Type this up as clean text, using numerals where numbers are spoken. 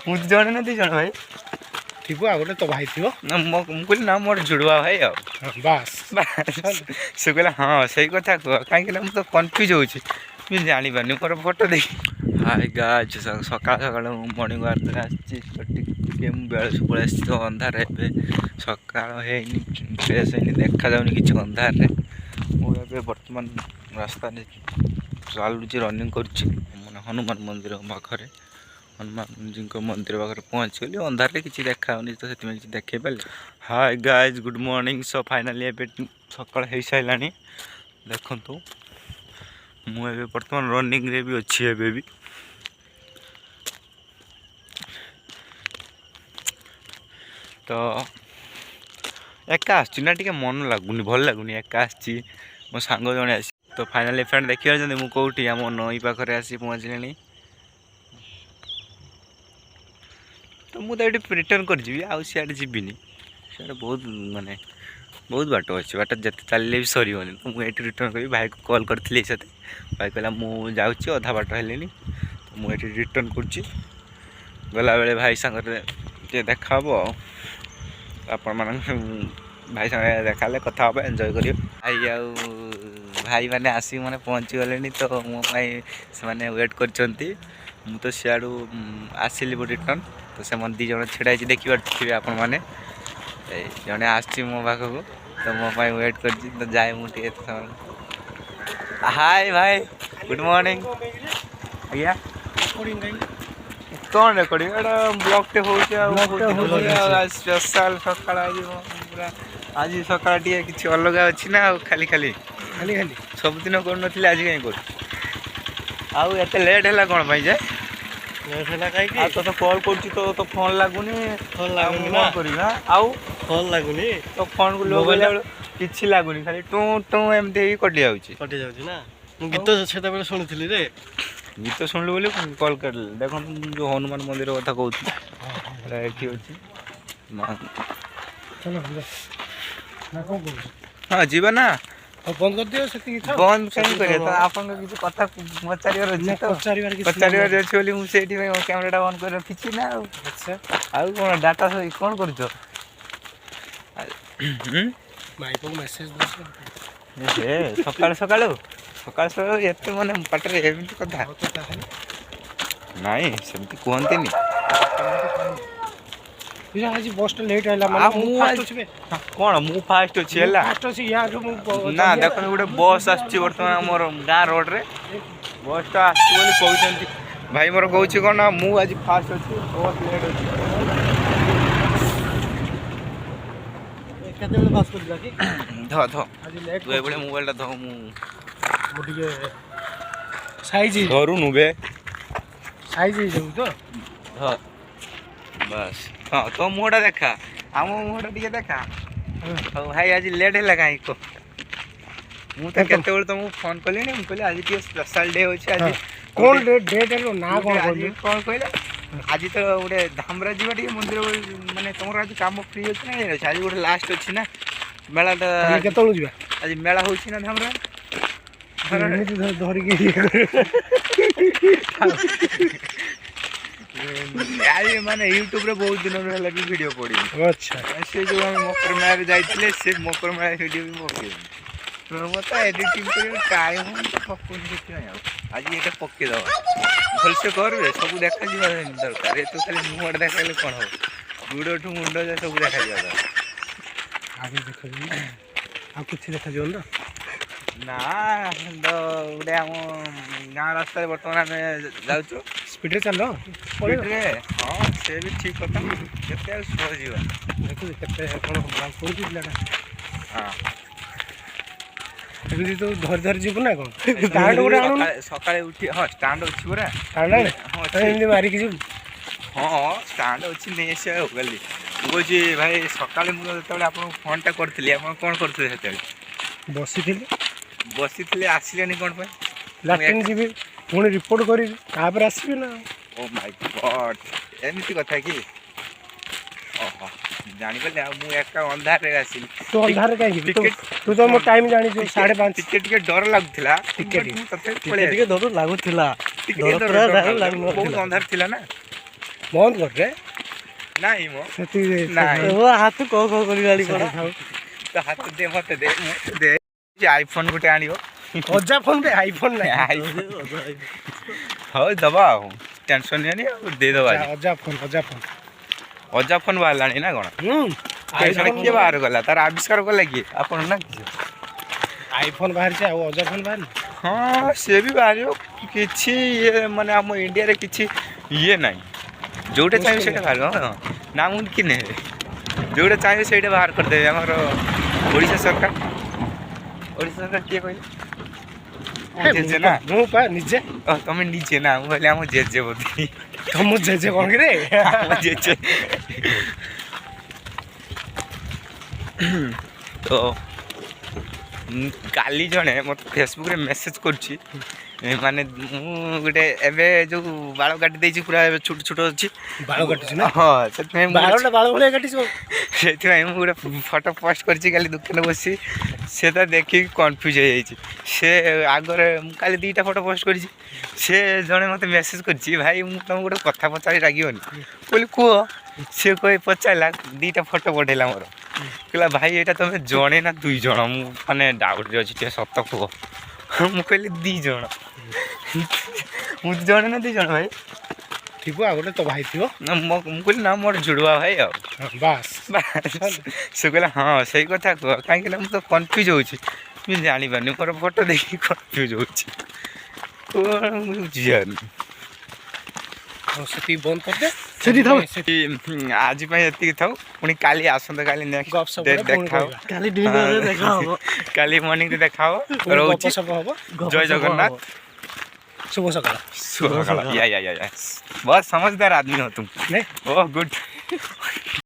मुझे जड़े ना 2 जण भाई थी आ गोटे तो भाई थी कहली ना मोर जुड़वा भाई बस से कहला हाँ सही कथा कह कहीं मुझे तो कन्फ्यूज हो जानी पानी मोर फोटो देख हाय गाइस सकाल सकाल मॉर्निंग वाक आसी बेलू पलि तो अंधार सका फ्रेश है देखा जाऊनी कि अंधार मुझे बर्तमान रास्ता चलुची रनिंग कर हनुमान मंदिर पाखे हनुमान जी मंदिर पाखे पहुँचगली अंधारे किसी देखा तो से किसी देखे पारे hi guys good morning so finally ए सका हो सारा देखु मुझे बर्तमान रनिंग रे भी अच्छी एबे भी तो एका आसना टे मन लगुनि भल लगुनि एका आसी मो सांग जड़े आस तो फाइनाली फ्रेंड देखिए मुझे कौटी आम नई पाखे आसी पहुँचले तो मुझे ये रिटर्न कर सियाड़े जीविनी सियाड़े बहुत माने बहुत बाट अच्छे बाट जिते चलिए भी सरनी तो मुझे रिटर्न करी भाई को कॉल करी से भाई कहला मुझे जाऊँगी अधा बाट है तो मुझे रिटर्न कर गला बेले भाई सांगे देखा आपण मान भाई संगे देखा कथा हम एंजॉय कर भाई भाई मैंने आसिक मैंने पहुँची गले तो मो से वेट कर तो सियाड़ू आसली रिटर्न तो से 2 जण छिड़ा देखी पारे आपण मैंने जड़े आसी मो पाखक तो मो वेट कर तो जाए मुझे हाय भाई गुड मॉर्निंग आज्ञा कौन रेकर्डिंग ब्लॉग टे हो स्पेशल सका आज सका कि अलग अच्छी ना खाली खाली खाली खाली सबुदिन कर आज कहीं कर आउ एत लेट है कौन पाई जे तो कॉल कर तो फोन लगुनि फोन लगुनि तो फोन को लोग किसी लगुनि खाली टू टू एमती कटि जाऊँगी ना गीत से शुणी रे गीत शुणिलु बोली कॉल कर देख जो हनुमान मंदिर कथा कहती हाँ जीवा ना बंद कर दियो से बंद कहीं करे तो आपन किसी कथा पचारिवार अछि तो पचारिवार अछि बोली मु सेठी कैमराटा ऑन कर रखिछि ना अच्छा आ कोन डाटा कोन करछो भाई को मैसेज दो ए सकाळ सकाळ सकाळ सकाळ एते माने पाटरे एमिति कथा नाही सेमति कहंतेनी आज बस लेट आइला माने मु फास्ट छिबे कोन मु फास्ट अछि हला फास्ट अछि या ना देखो गोटे बस आछि वर्तमान हमर गाँ रोड रे बस ता आछि बोली कहउछंती भाई मोर कहउछि कोन मु आज फास्ट अछि बस लेट अछि केते बेले पास कर दिला कि ध आज लेट तू एबळे मोबाइल ता ध मु टिके साइज धरू नुबे साइज ही जाऊ तो ध बस हाँ तो मुहटा देखा आम मुहटा टे देखा भाई आज लेट है कहीं को मुझे केत तुमको फोन कली मुझे आज टे स्पेशल डे अच्छे आज कौन डेट है ना कौन कौन कहले आज तो गोटे धामरा जीवा टे मंदिर माने तुम आज काम फ्री अच्छे ना आज गोटे लास्ट अच्छी ना मेला केतलु जीवा आज मेला होछि ना धामरा आज माने यूट्यूब रे बहुत दिन रहला भी वीडियो पड़ी अच्छा से जो हम मकर मेला जाइतिले से मकर मेला वीडियो भी पके मत एडिटिंग कर टाइम हम तो पकोन देखि आज एटा पके दवा भल से करबे सब देखा जीवा दरकार ए तो खाली मुहर देखाले कोन हो वीडियो ठु मुंडो जे सब देखा जादा आगे देखा आ कुछ देखा जो ना ना तो उडे हम गाँ रास्ता बर्तमान जाऊँ स्पीड रे चलो स्पीड रे हाँ से भी ठीक कथा केते स्लो जीवा देखो केते कोन ब्लॉक कर दिलाटा हाँ एमती तो धर धर जीव ना कोन स्टैंड गोटे आनु सकाळे उठी हाँ स्टैंड अछि पूरा स्टैंड है हाँ एमती मारी कि हाँ स्टैंड अछि नै से हो गली बुझी भाई सकाळे मु जेतबे आपन फोन टा करथिली आपन कोन करथिले हेतबे बसी थे आसिले कौन पे लैट्रिन जी पुणी रिपोर्ट करी तापर आसबे ना ओ माय गॉड एमती कथा कि ओहो जानि पले मु एका अंधार रे आसिल तो अंधार काहे तू तो मो टाइम जानि 5:30 टिके डर लागुथिला टिके डर लागुथिला डर लागु बहुत अंधार थिला ना ବନ୍ଦ କରିରେ ନାଇଁ ମୋ ସେଠି ନାଇଁ। ହାତ କଣ କରି ଗାଳି କର ତ ହାତ ଦେ ମତେ ଦେ ଦେ ଆଇଫୋନ ଗୋଟେ ଆଣିବ। ଅଜା ଫୋନ ବେ ଆଇଫୋନ ନାହିଁ। ହଉ ଦବା ଆଉ ଟେନସନ୍ ନିଅନି ଆଉ ଦେଇଦବା ଆଜି। ଅଜା ଫୋନ ଅଜା ଫୋନ। ଅଜା ଫୋନ୍ ବାହାରିଲାଣି ନା କ'ଣ? ସେଇଟା କିଏ ବାହାର କଲା ତାର ଆବିଷ୍କାର କଲା କିଏ ଆପଣ ନା କିଛି? ଆଇଫୋନ ବାହାରିଛି ଆଉ ଅଜା ଫୋନ ବାହାରିନି। ହଁ ସିଏ ବି ବାହାରିବ କିଛି ଇଏ ମାନେ ଆମ ଇଣ୍ଡିଆରେ କିଛି ଇଏ ନାହିଁ ଯେଉଁଟା ଚାହିଁବେ ସେଇଟା ବାହାରିବ। ହଁ ନା ମୁଁ କି ନେବେ ଯେଉଁଟା ଚାହିଁବେ ସେଇଟା ବାହାର କରିଦେବେ ଆମର ଓଡ଼ିଶା ସରକାର। ଓଡ଼ିଶା ସରକାର କିଏ କହିଲେ? ଜେଜେ ନା ମୁଁ ପା ନିଜେ। ତମେ ନିଜେ ନା ମୁଁ କହିଲି ଆମ ଜେଜେ ବୋଧେ। ତମ ଜେଜେ କଣ କିରେ? ଆମ ଜେଜେ ତ କାଲି ଜଣେ ମୋତେ ଫେସବୁକ୍ରେ ମେସେଜ୍ କରୁଛି ମାନେ ମୁଁ ଗୋଟେ ଏବେ ଯେଉଁ ବାଳ କାଟି ଦେଇଛି ପୁରା ଏବେ ଛୋଟ ଛୋଟ ଅଛି ବାଳ କାଟିଛୁ ନା? ହଁ ସେଥିପାଇଁ ବାଳ ଭଳିଆ କାଟିଛୁ। ସେଥିପାଇଁ ମୁଁ ଗୋଟେ ଫଟୋ ପୋଷ୍ଟ କରିଛି କାଲି ଦୋକାନରେ ବସି। ସେ ତ ଦେଖିକି କନଫ୍ୟୁଜ୍ ହେଇଯାଇଛି। ସେ ଆଗରେ ମୁଁ କାଲି 2ଟା ଫଟୋ ପୋଷ୍ଟ କରିଛି। ସେ ଜଣେ ମୋତେ ମେସେଜ୍ କରିଛି ଭାଇ ମୁଁ ତୁମକୁ ଗୋଟେ କଥା ପଚାରି ରାଗିବନି କହିଲି କୁହ। ସିଏ ପଚାରିଲା 2ଟା ଫଟୋ ପଠେଇଲା ମୋର କହିଲା ଭାଇ ଏଇଟା ତୁମେ ଜଣେ ନା 2 ଜଣ ମୁଁ ମାନେ ଡାଉଟ୍ରେ ଅଛି ଟିକେ ସତ କୁହ। ମୁଁ କହିଲି 2 ଜଣ। ମୁଁ ଜଣେ ନା 2 ଜଣ ଭାଇ ଥିବ ଆଉ ଗୋଟେ ତ ଭାଇ ଥିବ। ମୁଁ କହିଲି ନା ମୋର ଜୁଡ଼ୁଆ ଭାଇ ଆଉ ବାସ୍। ସେ କହିଲା ହଁ ସେଇ କଥା କୁହ କାହିଁକିନା ମୁଁ ତ କନଫ୍ୟୁଜ୍ ହେଉଛି ମୁଁ ଜାଣିପାରୁନି ମୋର ଫଟୋ ଦେଖିକି କନଫ୍ୟୁଜ୍ ହେଉଛି କ'ଣ ମୁଁ ବୁଝିପାରୁନି। ସେଠି ବନ୍ଦ କରିଦେ ସେଠି ଥାଉ। ଆଜି ପାଇଁ ଏତିକି ଥାଉ ପୁଣି କାଲି ଆସନ୍ତା କାଲି ନେକ୍ସଟ ଡେ ଦେଖା ହବ। କାଲି ଦିନରେ ଦେଖା ହବ। କାଲି ମର୍ଣ୍ଣିଂରେ ଦେଖା ହବ। ରହୁଛି ଜୟ ଜଗନ୍ନାଥ। शुभ सकाल। शुभ सकाल। या बस समझदार आदमी हो तुम। नहीं ओह गुड।